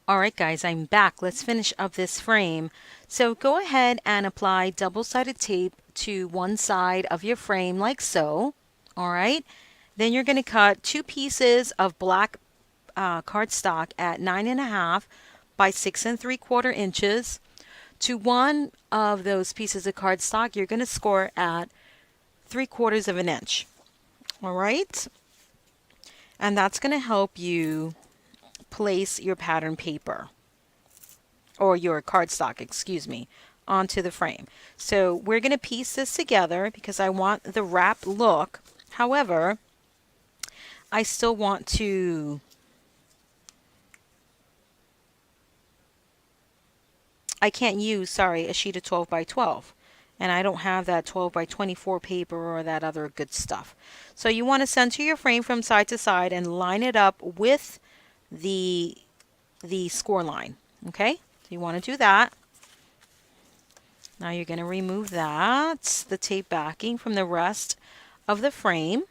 Alright guys, I'm back. Let's finish up this frame. So go ahead and apply double-sided tape to one side of your frame like so. Alright, then you're going to cut 2 pieces of black cardstock at 9.5 by 6 3/4 inches. To one of those pieces of cardstock, you're going to score at 3/4 of an inch. Alright, and that's going to help you place your pattern paper, or your cardstock, excuse me, onto the frame. So we're going to piece this together because I want the wrap look. However, I still want to I can't use, a sheet of 12 by 12. And I don't have that 12 by 24 paper or that other good stuff. So you want to center your frame from side to side and line it up with the score line. Okay, so you want to do that. Now you're going to remove the tape backing from the rest of the frame,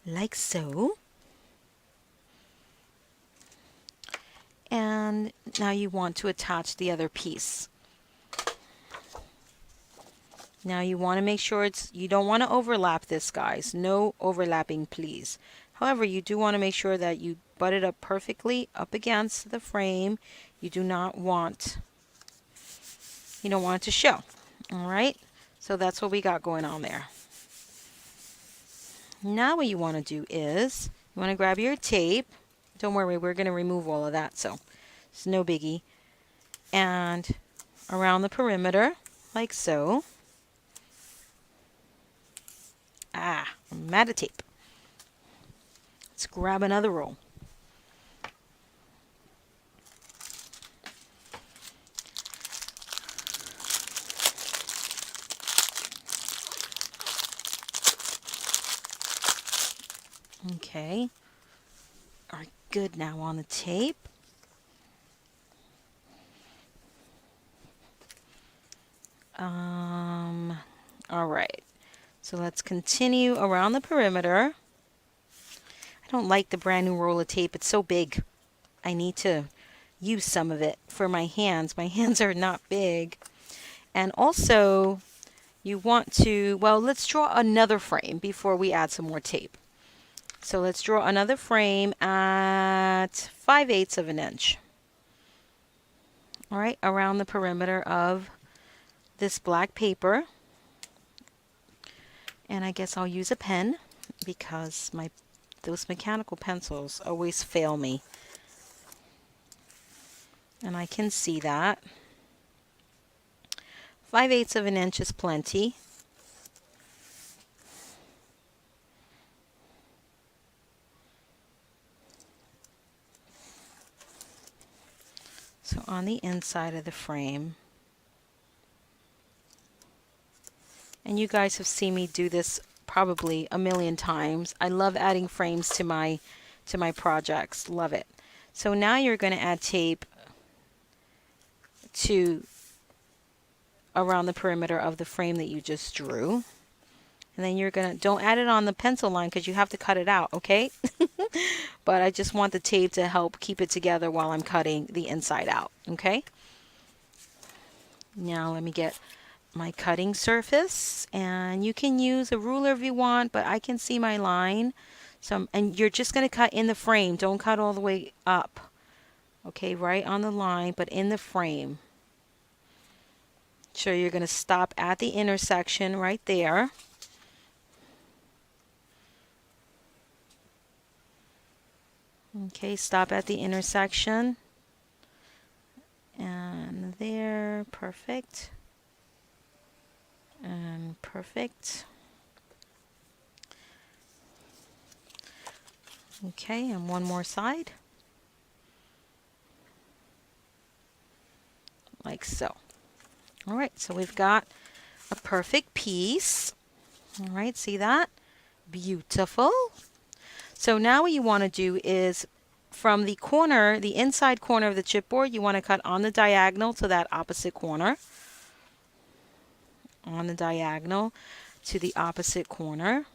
like so. And now you want to attach the other piece. Now you want to make sure you don't want to overlap this, guys. No overlapping, please. However, you do want to make sure that you butt it up perfectly up against the frame. You don't want it to show. All right, so that's what we got going on there. Now what you want to do is you want to grab your tape. Don't worry, we're going to remove all of that, so it's no biggie. And around the perimeter, like so. I'm out of tape. Let's grab another roll. Okay, are good now on the tape. All right, so let's continue around the perimeter. I don't like the brand new roll of tape. It's so big. I need to use some of it for my hands. My hands are not big. And also, you want to, well, let's draw another frame before we add some more tape. So let's draw another frame at 5/8 of an inch. All right, around the perimeter of this black paper. And I guess I'll use a pen because those mechanical pencils always fail me. And I can see that. 5/8 of an inch is plenty. So on the inside of the frame, and you guys have seen me do this probably a million times. I love adding frames to my projects. Love it. So now you're going to add tape to around the perimeter of the frame that you just drew. And then you're going to, don't add it on the pencil line because you have to cut it out, okay? But I just want the tape to help keep it together while I'm cutting the inside out, okay? Now let me get my cutting surface, and you can use a ruler if you want, but I can see my line. So, and you're just going to cut in the frame. Don't cut all the way up. Okay, right on the line, but in the frame. So you're going to stop at the intersection right there. Okay, stop at the intersection. And there, perfect. And perfect. Okay, and one more side. Like so. All right, so we've got a perfect piece. All right, see that? Beautiful. So now what you want to do is from the corner, the inside corner of the chipboard, you want to cut on the diagonal to that opposite corner. On the diagonal to the opposite corner.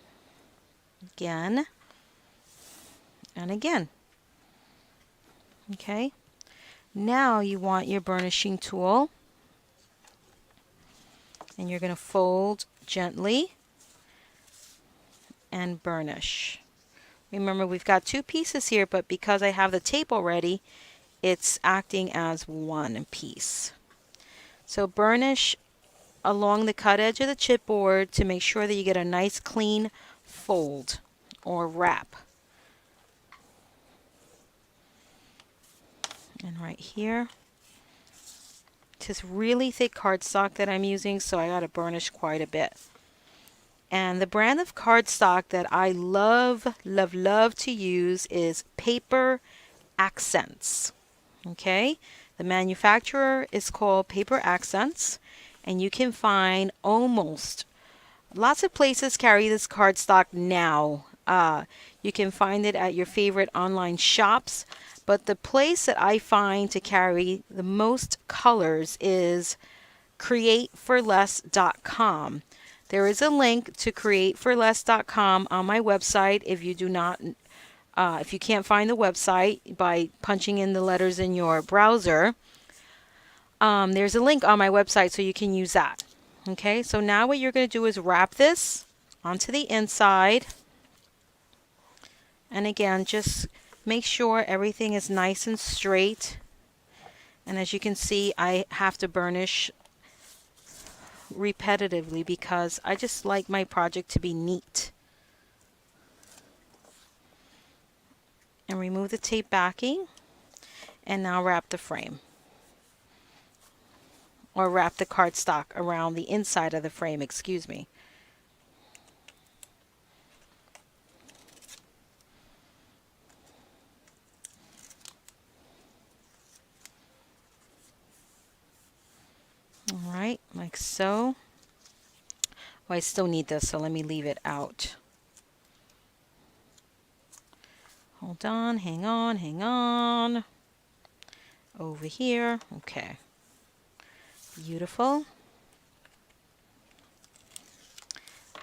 Again. And again. Okay. Now you want your burnishing tool, and you're going to fold gently and burnish. Remember, we've got two pieces here, but because I have the tape already, it's acting as one piece. So burnish along the cut edge of the chipboard to make sure that you get a nice clean fold or wrap. And right here, it's really thick cardstock that I'm using, so I got to burnish quite a bit. And the brand of cardstock that I love, love, love to use is Paper Accents. Okay, the manufacturer is called Paper Accents, and you can find almost lots of places carry this cardstock now. You can find it at your favorite online shops, but the place that I find to carry the most colors is createforless.com. There is a link to createforless.com on my website if you do not if you can't find the website by punching in the letters in your browser. There's a link on my website so you can use that. Okay, so now what you're going to do is wrap this onto the inside. And again, just make sure everything is nice and straight. And as you can see, I have to burnish repetitively because I just like my project to be neat. And remove the tape backing, and now wrap the frame, or wrap the cardstock around the inside of the frame, excuse me. Alright, like so. Oh, I still need this, so let me leave it out. Hold on, hang on, hang on. Over here, okay. Beautiful.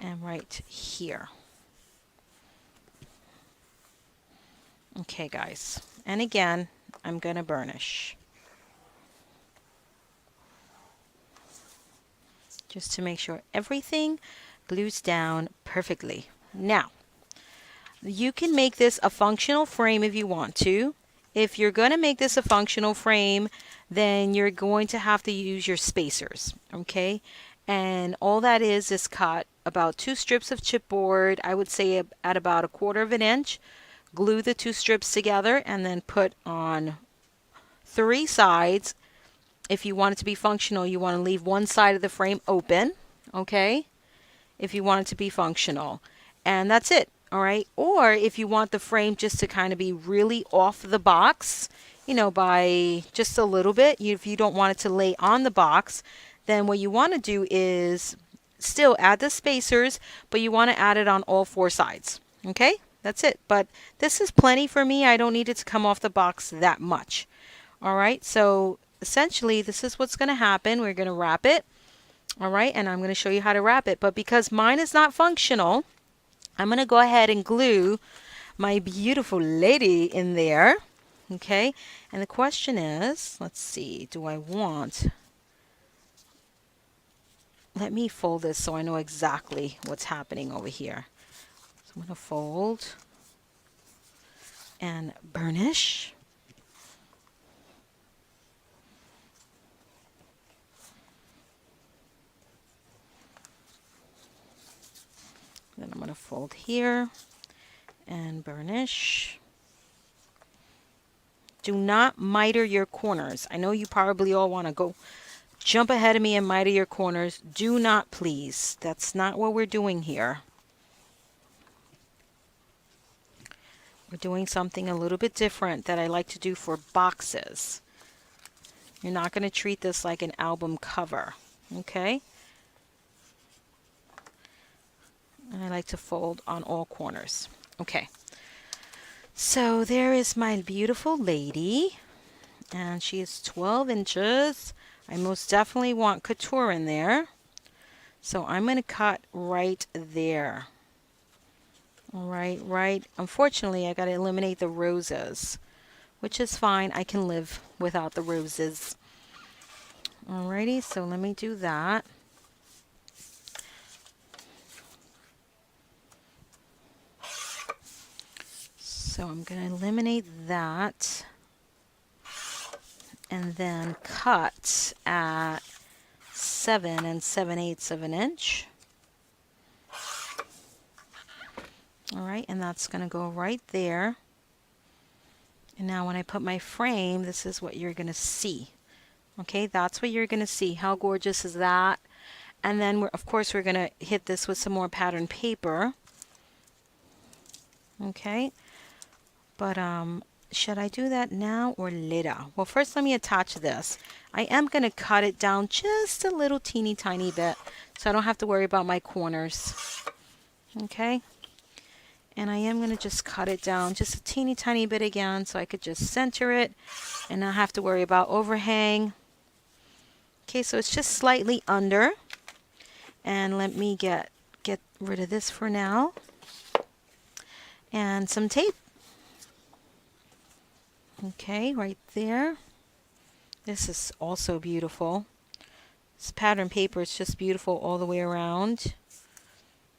And right here. Okay, guys. And again, I'm going to burnish. Just to make sure everything glues down perfectly. Now, you can make this a functional frame if you want to. If you're going to make this a functional frame, then you're going to have to use your spacers, okay? And all that is cut about 2 strips of chipboard, I would say at about 1/4 of an inch. Glue the 2 strips together and then put on 3 sides. If you want it to be functional, you want to leave one side of the frame open, okay? If you want it to be functional. And that's it. All right, or if you want the frame just to kind of be really off the box, you know, by just a little bit, if you don't want it to lay on the box, then what you want to do is still add the spacers, but you want to add it on all 4 sides. Okay, that's it. But this is plenty for me. I don't need it to come off the box that much. All right, so essentially this is what's going to happen. We're going to wrap it. All right, and I'm going to show you how to wrap it. But because mine is not functional, I'm going to go ahead and glue my beautiful lady in there. Okay, and the question is, let's see, do I want... Let me fold this so I know exactly what's happening over here. So I'm going to fold and burnish. Then I'm going to fold here and burnish. Do not miter your corners. I know you probably all want to go jump ahead of me and miter your corners. Do not, please. That's not what we're doing here. We're doing something a little bit different that I like to do for boxes. You're not going to treat this like an album cover, okay? And I like to fold on all corners. Okay. So there is my beautiful lady. And she is 12 inches. I most definitely want couture in there. So I'm going to cut right there. All right, right. Unfortunately, I got to eliminate the roses. which is fine. I can live without the roses. Alrighty, so let me do that. So I'm going to eliminate that and then cut at 7 7/8 of an inch. Alright, and that's going to go right there. And now when I put my frame, this is what you're going to see. Okay, that's what you're going to see. How gorgeous is that? And then, of course, we're going to hit this with some more pattern paper. Okay, but should I do that now or later? Well, first let me attach this. I am going to cut it down just a little teeny tiny bit so I don't have to worry about my corners. Okay, and I am going to just cut it down just a teeny tiny bit again so I could just center it and not have to worry about overhang. Okay, so it's just slightly under. And let me get rid of this for now. And some tape. Okay, right there. This is also beautiful. This pattern paper is just beautiful all the way around.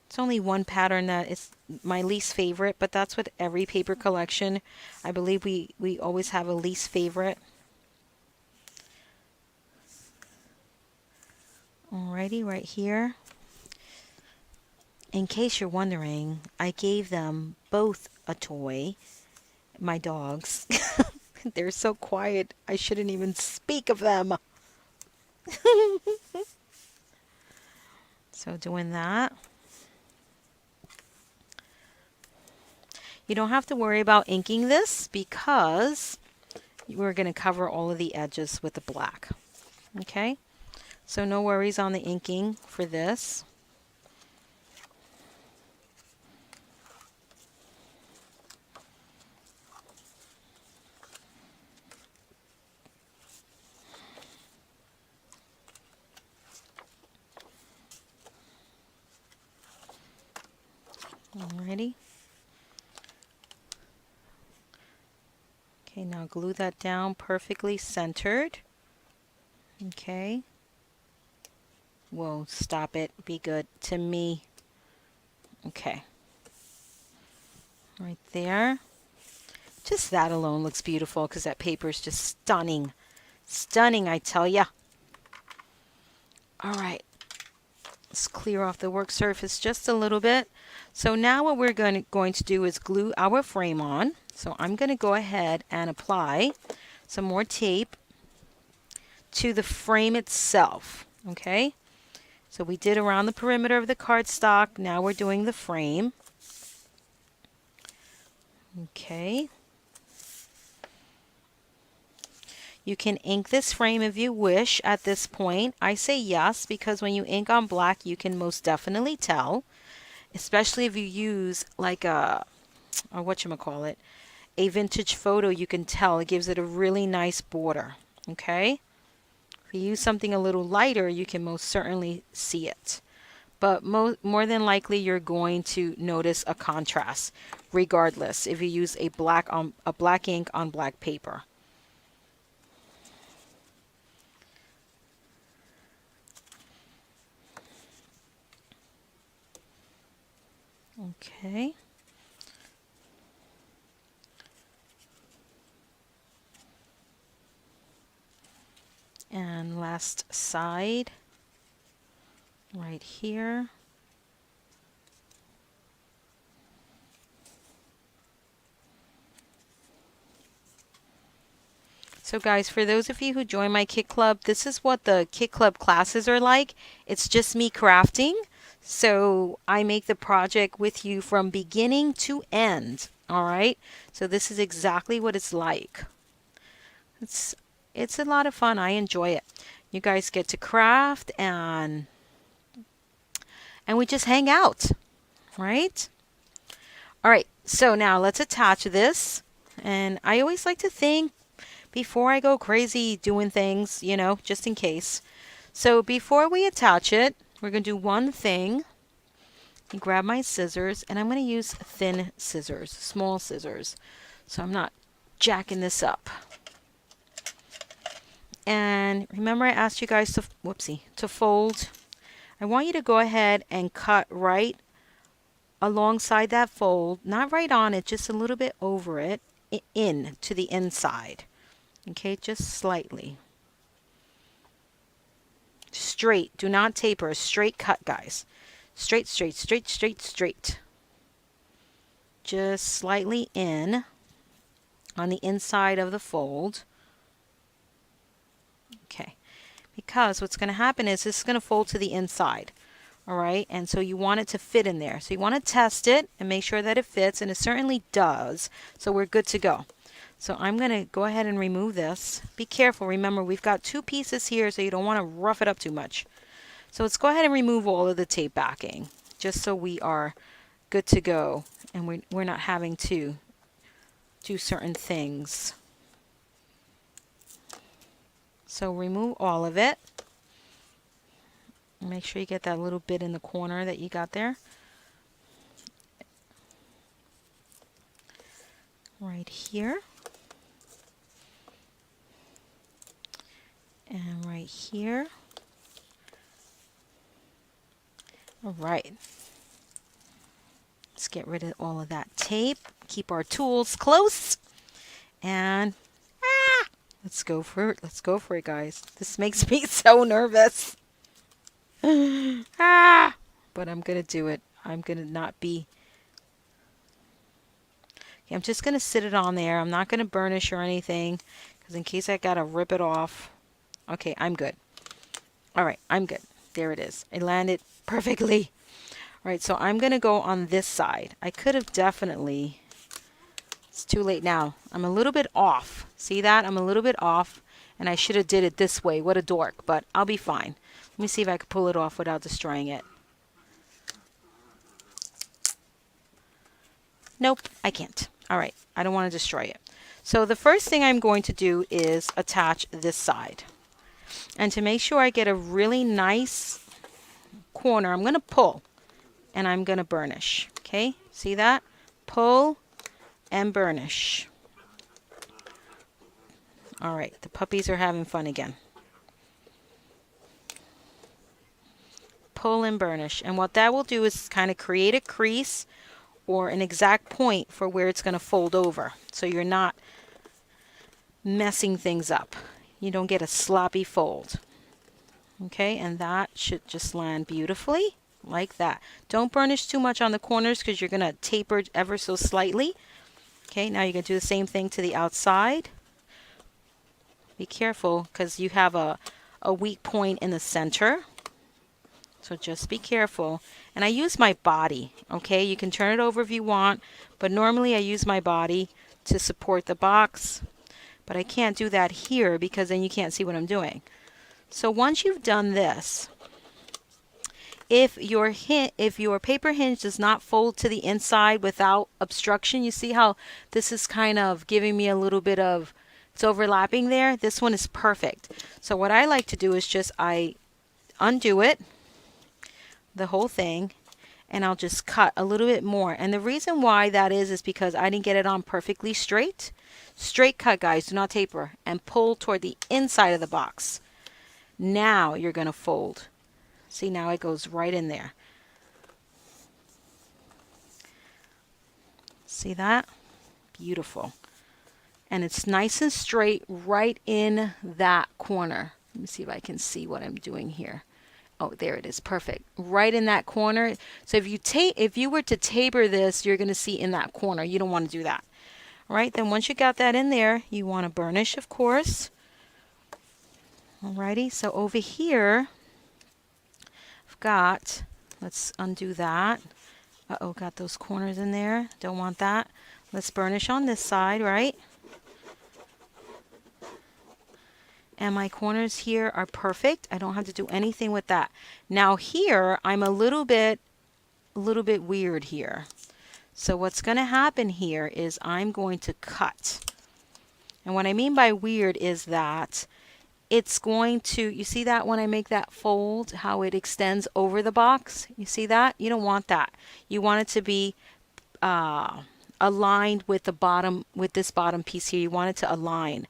It's only one pattern that is my least favorite, but that's with every paper collection. I believe we always have a least favorite. Alrighty, right here. In case you're wondering, I gave them both a toy. My dogs. They're so quiet, I shouldn't even speak of them. So doing that. You don't have to worry about inking this because we're going to cover all of the edges with the black. Okay? So no worries on the inking for this. Alrighty. Okay, now glue that down perfectly centered. Okay. Whoa, stop it. Be good to me. Okay. Right there. Just that alone looks beautiful because that paper is just stunning. Stunning, I tell ya. Alright. Let's clear off the work surface just a little bit. So now what we're going to do is glue our frame on. So I'm going to go ahead and apply some more tape to the frame itself. Okay? So we did around the perimeter of the cardstock. Now we're doing the frame. Okay. You can ink this frame if you wish at this point. I say yes because when you ink on black, you can most definitely tell. Especially if you use like a vintage photo, you can tell. It gives it a really nice border. Okay? If you use something a little lighter, you can most certainly see it. But more than likely, you're going to notice a contrast, regardless if you use a black ink on black paper. Okay. And last side, right here. So guys, for those of you who join my Kit Club, this is what the Kit Club classes are like. It's just me crafting. So I make the project with you from beginning to end. All right. So this is exactly what it's like. It's a lot of fun. I enjoy it. You guys get to craft and we just hang out, right? All right. So now let's attach this. And I always like to think before I go crazy doing things, you know, just in case. So before we attach it, we're going to do one thing. You grab my scissors, and I'm going to use thin scissors, small scissors. So I'm not jacking this up. And remember I asked you guys to, to fold. I want you to go ahead and cut right alongside that fold, not right on it, just a little bit over it, in to the inside. Okay, just slightly. Straight, do not taper, a straight cut, guys. Straight, straight, straight, straight, straight. Just slightly in on the inside of the fold. Okay, because what's going to happen is this is going to fold to the inside. All right, and so you want it to fit in there. So you want to test it and make sure that it fits, and it certainly does. So we're good to go. So I'm going to go ahead and remove this. Be careful. Remember, we've got two pieces here, so you don't want to rough it up too much. So let's go ahead and remove all of the tape backing, just so we are good to go and we're not having to do certain things. So remove all of it. Make sure you get that little bit in the corner that you got there. Right here. And right here. All right. Let's get rid of all of that tape. Keep our tools close. And let's go for it. Let's go for it, guys. This makes me so nervous. But I'm going to do it. I'm going to not be... Okay, I'm just going to sit it on there. I'm not going to burnish or anything, because in case I got to rip it off. Okay, I'm good. All right, I'm good. There it is. It landed perfectly. All right, so I'm going to go on this side. I could have definitely... It's too late now. I'm a little bit off. See that? I'm a little bit off, and I should have did it this way. What a dork, but I'll be fine. Let me see if I can pull it off without destroying it. Nope, I can't. All right, I don't want to destroy it. So the first thing I'm going to do is attach this side. And to make sure I get a really nice corner, I'm going to pull and I'm going to burnish. Okay, see that? Pull and burnish. All right, the puppies are having fun again. Pull and burnish. And what that will do is kind of create a crease or an exact point for where it's going to fold over. So you're not messing things up. You don't get a sloppy fold. Okay, and that should just land beautifully like that. Don't burnish too much on the corners because you're going to taper ever so slightly. Okay, now you're going to do the same thing to the outside. Be careful because you have a weak point in the center. So just be careful. And I use my body, okay? You can turn it over if you want, but normally I use my body to support the box. But I can't do that here because then you can't see what I'm doing. So once you've done this, if your paper hinge does not fold to the inside without obstruction, you see how this is kind of giving me a little bit of, it's overlapping there? This one is perfect. So what I like to do is just I undo it, the whole thing, and I'll just cut a little bit more. And the reason why that is because I didn't get it on perfectly straight. Straight cut, guys, do not taper, and pull toward the inside of the box. Now you're going to fold. See, now it goes right in there. See that? Beautiful. And it's nice and straight right in that corner. Let me see if I can see what I'm doing here. Oh, there it is. Perfect. Right in that corner. So if you were to taper this, you're going to see in that corner. You don't want to do that. All right. Then once you got that in there, you want to burnish, of course. Alrighty. So over here, I've got, let's undo that. Uh-oh, got those corners in there. Don't want that. Let's burnish on this side, right? And my corners here are perfect. I don't have to do anything with that. Now here, I'm a little bit weird here. So what's going to happen here is I'm going to cut. And what I mean by weird is that it's going to, you see that when I make that fold, how it extends over the box? You see that? You don't want that. You want it to be a aligned with the bottom, with this bottom piece here. You want it to align.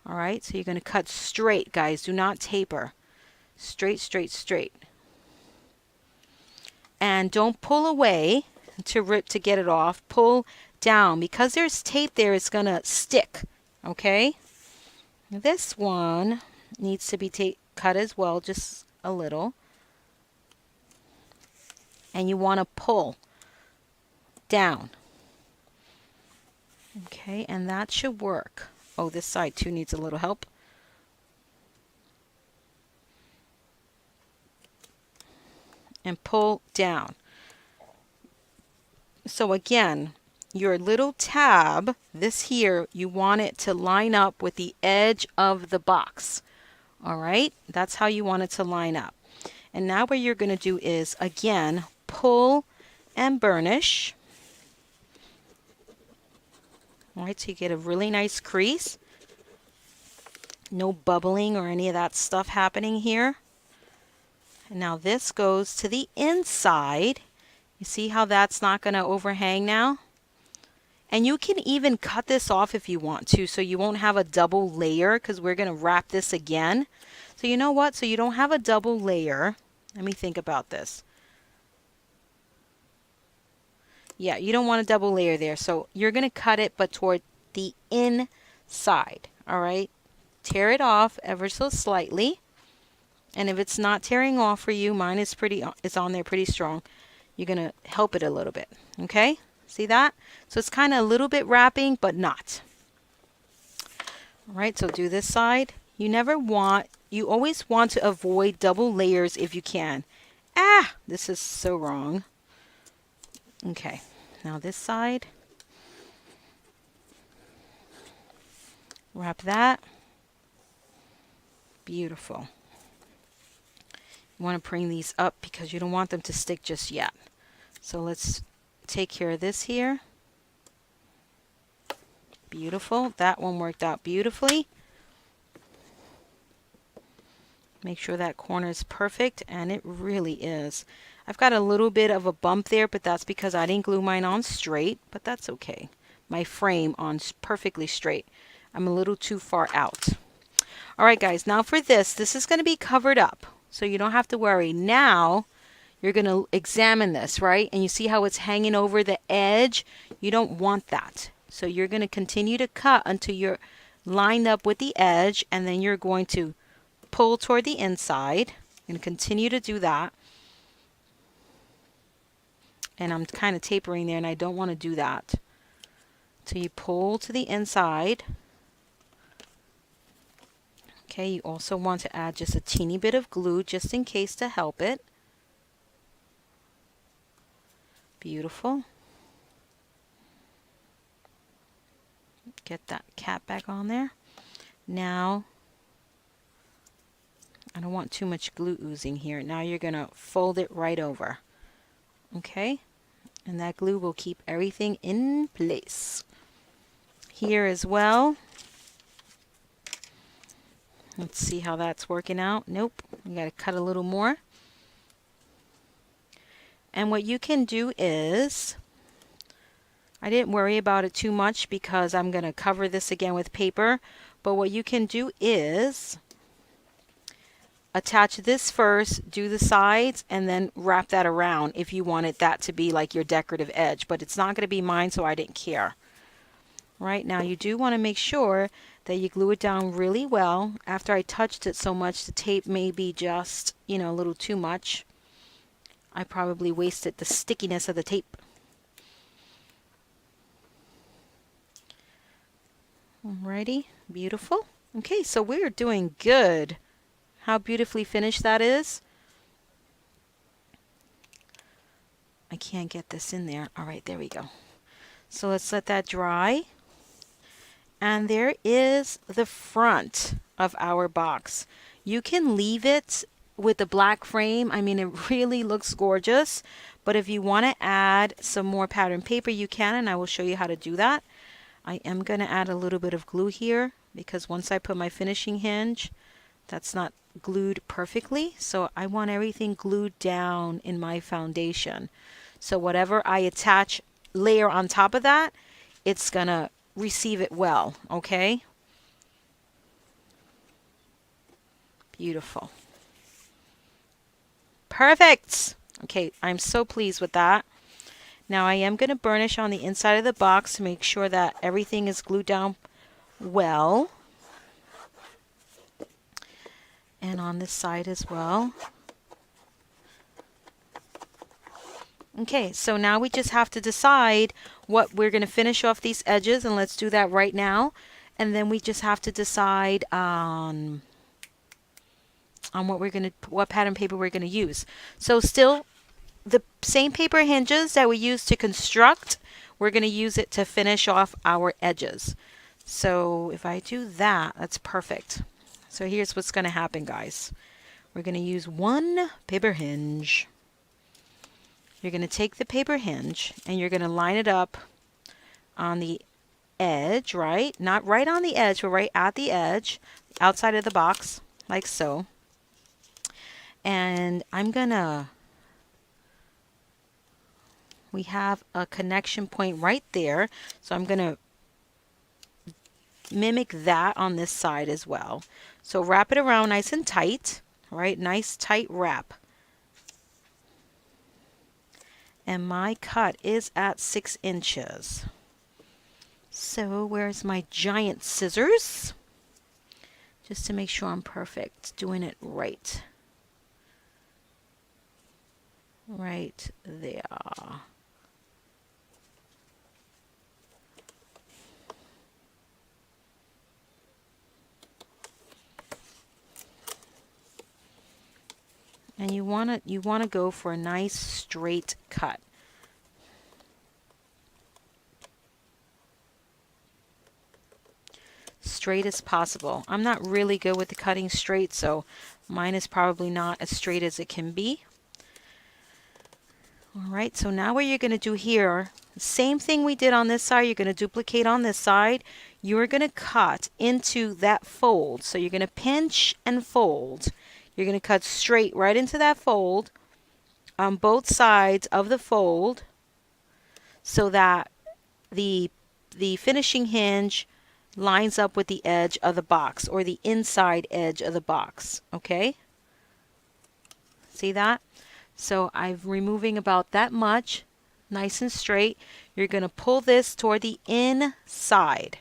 All right, so you're going to cut straight, guys. Do not taper. Straight, straight, straight. And don't pull away to get it off. Pull down. Because there's tape there, it's going to stick. Okay? This one needs to be cut as well, just a little. And you want to pull down. Okay, and that should work. Oh, this side too needs a little help. And pull down. So again, your little tab, this here, you want it to line up with the edge of the box. All right, that's how you want it to line up. And now what you're going to do is, again, pull and burnish. All right, so you get a really nice crease. No bubbling or any of that stuff happening here. And now this goes to the inside. You see how that's not going to overhang now? And you can even cut this off if you want to, so you won't have a double layer, because we're going to wrap this again. So you know what? So you don't have a double layer. Let me think about this. Yeah, you don't want a double layer there. So you're going to cut it, but toward the inside. All right? Tear it off ever so slightly. And if it's not tearing off for you, mine is it's on there pretty strong. You're going to help it a little bit. Okay? See that? So it's kind of a little bit wrapping, but not. All right, so do this side. You always want to avoid double layers if you can. Ah, this is so wrong. Okay, now this side. Wrap that. Beautiful. You want to bring these up because you don't want them to stick just yet. So let's take care of this here. Beautiful. That one worked out beautifully. Make sure that corner is perfect, and it really is. I've got a little bit of a bump there, but that's because I didn't glue mine on straight, but that's okay. My frame on perfectly straight. I'm a little too far out. All right, guys, now for this is going to be covered up, so you don't have to worry. Now, you're going to examine this, right? And you see how it's hanging over the edge? You don't want that. So you're going to continue to cut until you're lined up with the edge, and then you're going to pull toward the inside. You're going to continue to do that. And I'm kind of tapering there, and I don't want to do that. So you pull to the inside. Okay, you also want to add just a teeny bit of glue just in case to help it. Beautiful. Get that cap back on there. Now, I don't want too much glue oozing here. Now you're going to fold it right over. Okay? And that glue will keep everything in place. Here as well. Let's see how that's working out. Nope. You got to cut a little more. And what you can do is, I didn't worry about it too much because I'm going to cover this again with paper. But what you can do is attach this first, do the sides, and then wrap that around if you wanted that to be like your decorative edge. But it's not going to be mine, so I didn't care. Right now, you do want to make sure that you glue it down really well. After I touched it so much, the tape may be just, a little too much. I probably wasted the stickiness of the tape. Alrighty, beautiful. Okay, so we're doing good. How beautifully finished that is. I can't get this in there. All right, there we go. So let's let that dry. And there is the front of our box. You can leave it with the black frame. I mean, it really looks gorgeous. But if you want to add some more pattern paper, you can, and I will show you how to do that. I am going to add a little bit of glue here because once I put my finishing hinge, that's not glued perfectly. So I want everything glued down in my foundation. So whatever I attach layer on top of that, it's gonna receive it well, okay? Beautiful. Perfect. Okay, I'm so pleased with that. Now I am going to burnish on the inside of the box to make sure that everything is glued down well. And on this side as well. Okay, so now we just have to decide what we're going to finish off these edges, and let's do that right now. And then we just have to decide on what pattern paper we're going to use. So still the same paper hinges that we used to construct, we're going to use it to finish off our edges. So if I do that, that's perfect. So here's what's going to happen, guys. We're going to use one paper hinge. You're going to take the paper hinge and you're going to line it up on the edge, right? Not right on the edge, but right at the edge, outside of the box, like so. And we have a connection point right there. So I'm going to mimic that on this side as well. So wrap it around nice and tight, right? Nice tight wrap. And my cut is at 6 inches. So where's my giant scissors? Just to make sure I'm perfect, doing it right. Right there. And you want to go for a nice straight cut. Straight as possible. I'm not really good with the cutting straight, so mine is probably not as straight as it can be. All right, so now what you're going to do here, same thing we did on this side, you're going to duplicate on this side. You're going to cut into that fold. So you're going to pinch and fold. You're going to cut straight right into that fold on both sides of the fold so that the finishing hinge lines up with the edge of the box, or the inside edge of the box, okay? See that? So I'm removing about that much, nice and straight. You're going to pull this toward the inside,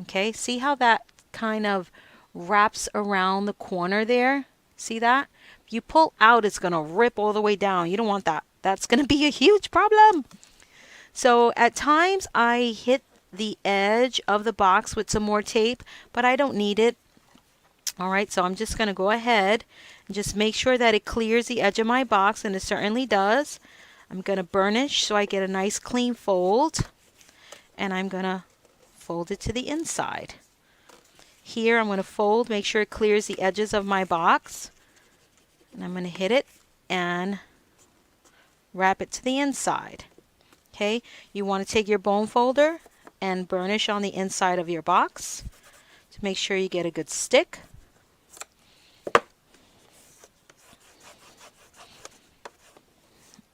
okay? See how that kind of wraps around the corner there? See that? If you pull out, it's going to rip all the way down. You don't want that. That's going to be a huge problem. So at times I hit the edge of the box with some more tape, but I don't need it. All right, so I'm just going to go ahead and just make sure that it clears the edge of my box, and it certainly does. I'm going to burnish so I get a nice clean fold, and I'm going to fold it to the inside. Here I'm going to fold, make sure it clears the edges of my box, and I'm going to hit it and wrap it to the inside. Okay, you want to take your bone folder and burnish on the inside of your box to make sure you get a good stick.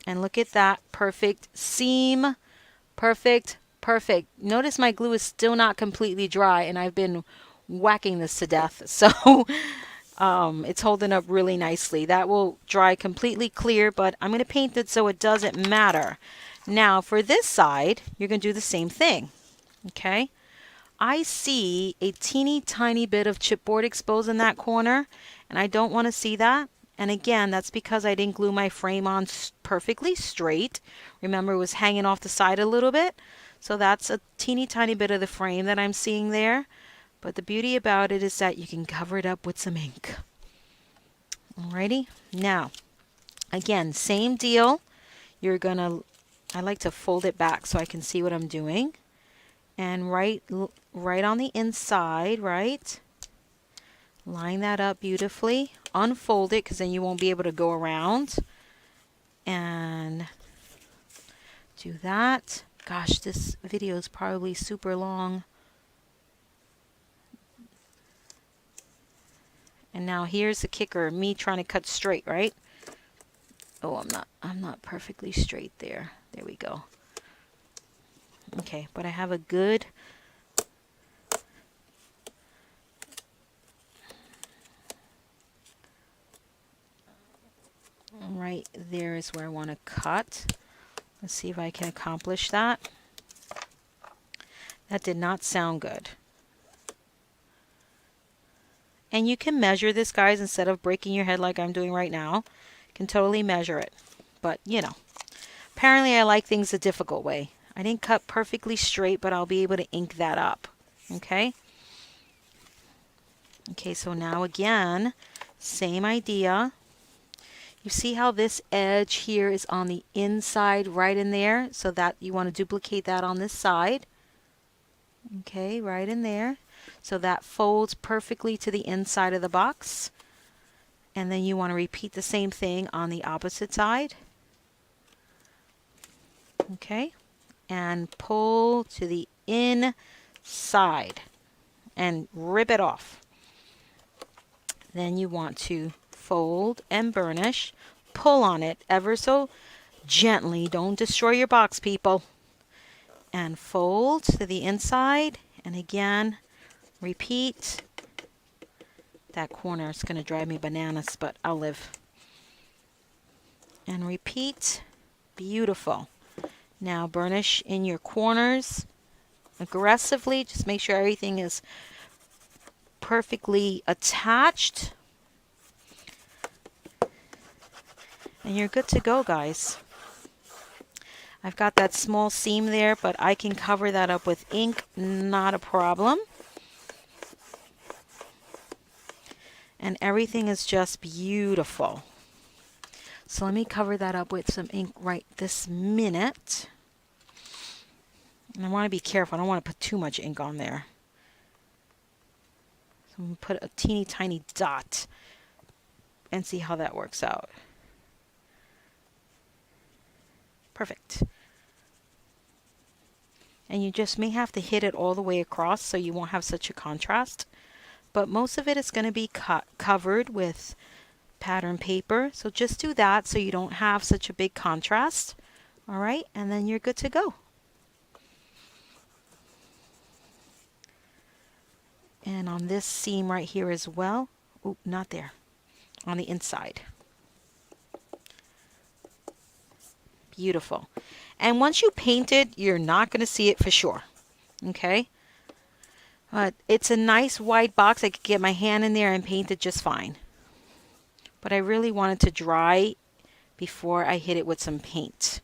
And look at that perfect seam. Perfect, perfect. Notice my glue is still not completely dry, and I've been whacking this to death. So it's holding up really nicely. That will dry completely clear, but I'm going to paint it so it doesn't matter. Now for this side, you're going to do the same thing. Okay. I see a teeny tiny bit of chipboard exposed in that corner, and I don't want to see that. And again, that's because I didn't glue my frame on perfectly straight. Remember, it was hanging off the side a little bit. So that's a teeny tiny bit of the frame that I'm seeing there. But the beauty about it is that you can cover it up with some ink. Alrighty. Now, again, same deal. You're going to, I like to fold it back so I can see what I'm doing. And right on the inside, right? Line that up beautifully. Unfold it because then you won't be able to go around. And do that. Gosh, this video is probably super long. And now here's the kicker, me trying to cut straight, right? Oh, I'm not perfectly straight there. There we go. Okay, but I have a good right there is where I want to cut. Let's see if I can accomplish that. That did not sound good. And you can measure this, guys, instead of breaking your head like I'm doing right now. You can totally measure it. But, you know, apparently I like things a difficult way. I didn't cut perfectly straight, but I'll be able to ink that up. Okay? Okay, so now again, same idea. You see how this edge here is on the inside right in there? So that you want to duplicate that on this side. Okay, right in there. So that folds perfectly to the inside of the box. And then you want to repeat the same thing on the opposite side. Okay, and pull to the inside and rip it off. Then you want to fold and burnish. Pull on it ever so gently. Don't destroy your box, people. And fold to the inside. And again, repeat. That corner is going to drive me bananas, but I'll live. And repeat. Beautiful. Now burnish in your corners aggressively. Just make sure everything is perfectly attached. And you're good to go, guys. I've got that small seam there, but I can cover that up with ink, not a problem. And everything is just beautiful. So let me cover that up with some ink right this minute. And I want to be careful. I don't want to put too much ink on there. So I'm going to put a teeny tiny dot and see how that works out. Perfect. And you just may have to hit it all the way across so you won't have such a contrast. But most of it is going to be covered with pattern paper. So just do that so you don't have such a big contrast. All right, and then you're good to go. And on this seam right here as well. Oop, not there. On the inside. Beautiful. And once you paint it, you're not going to see it for sure. Okay? It's a nice white box. I could get my hand in there and paint it just fine. But I really wanted to dry before I hit it with some paint.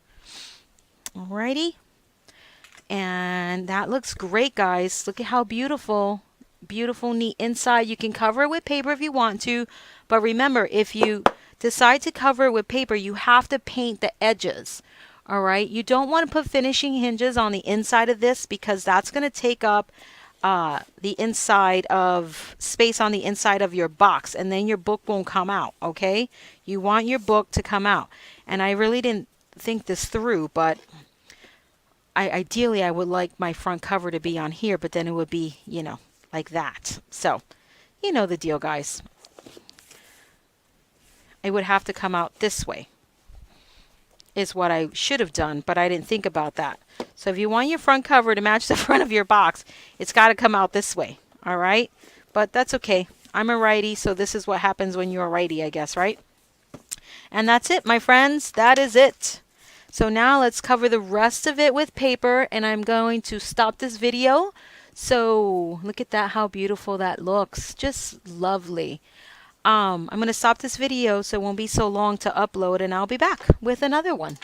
Alrighty. And that looks great, guys. Look at how beautiful. Beautiful, neat inside. You can cover it with paper if you want to. But remember, if you decide to cover it with paper, you have to paint the edges. All right. You don't want to put finishing hinges on the inside of this because that's going to take up the inside of space on the inside of your box, and then your book won't come out. Okay. You want your book to come out. And I really didn't think this through, but ideally I would like my front cover to be on here, but then it would be, you know, like that. So, you know the deal, guys. It would have to come out this way is what I should have done, but I didn't think about that. So if you want your front cover to match the front of your box, it's got to come out this way. All right? But that's okay. I'm a righty, so this is what happens when you're a righty, I guess, right? And that's it, my friends. That is it. So now let's cover the rest of it with paper, and I'm going to stop this video. So look at that, how beautiful that looks. Just lovely. I'm going to stop this video so it won't be so long to upload, and I'll be back with another one.